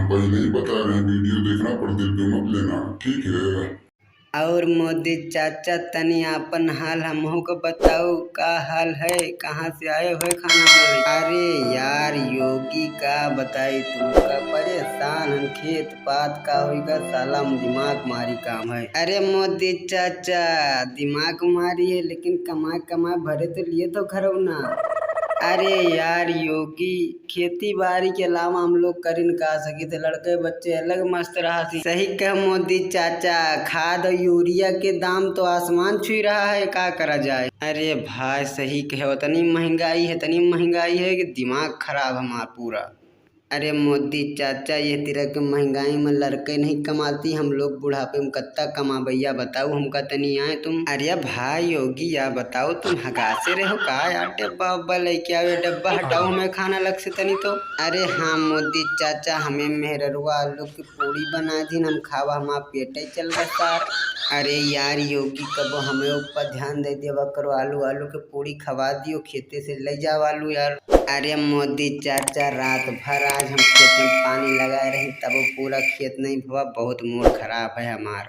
हम पहले ही बता रहे हैं, वीडियो देखना पर दिल पे मत लेना, ठीक है। और मोदी चाचा तनी आपन हाल हमहू को बताओ, का हाल है, कहाँ से आए हुए खाना वाले। अरे यार योगी का बताई, तुमका परेशान हम, खेत पात का होगा, साला दिमाग मारी काम है। अरे मोदी चाचा दिमाग मारी है, लेकिन कमाए कमाए भरे तो लिए तो खरो ना। अरे यार योगी, खेती बाड़ी के अलावा हम लोग कर न का सकी थे, लड़के बच्चे अलग मस्त रहा थी। सही कह मोदी चाचा, खाद और यूरिया के दाम तो आसमान छू रहा है, का करा जाए। अरे भाई सही कहे, तनी महंगाई है कि दिमाग खराब हमारा पूरा। अरे मोदी चाचा, ये तेरा के महंगाई में लड़के नहीं कमाती, हम लोग बुढ़ापे में कत्ता कमा भैया, बताओ हमका तनी आए तुम। अरे भाई योगी यार बताओ, तुम हगासे रहो का यार, डब्बा उब्बा लेके आओ, डब्बा हटाओ हमें खाना लग से तनी तो। अरे हाँ मोदी चाचा, हमें मेहररुआ आलू की पूरी बना दी, हम खावा, हमारा पेट ही चल गया सार। अरे यार योगी, कब हमें ऊपर ध्यान दे दिया करो, आलू के पूरी खवा दियो, खेते से ले जाओ आलू यार। अरे मोदी चाचा, रात भर आज हम खेत में पानी लगाए रहे, तब वो पूरा खेत नहीं हुआ, बहुत मूड खराब है हमार।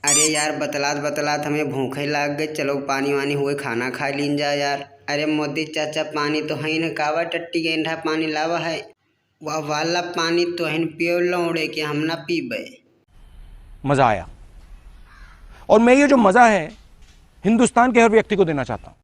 अरे यार बतलात बतलात हमें भूखे लाग गए, चलो पानी वानी हुए खाना खा लीन जा यार। अरे मोदी चाचा पानी तो है न, कावा टट्टी गेंढा पानी लावा है, वह वाला पानी तो है पियो लौड़े के हम ना पीबे। मजा आया, और मैं ये जो मजा है हिंदुस्तान के हर व्यक्ति को देना चाहता हूं।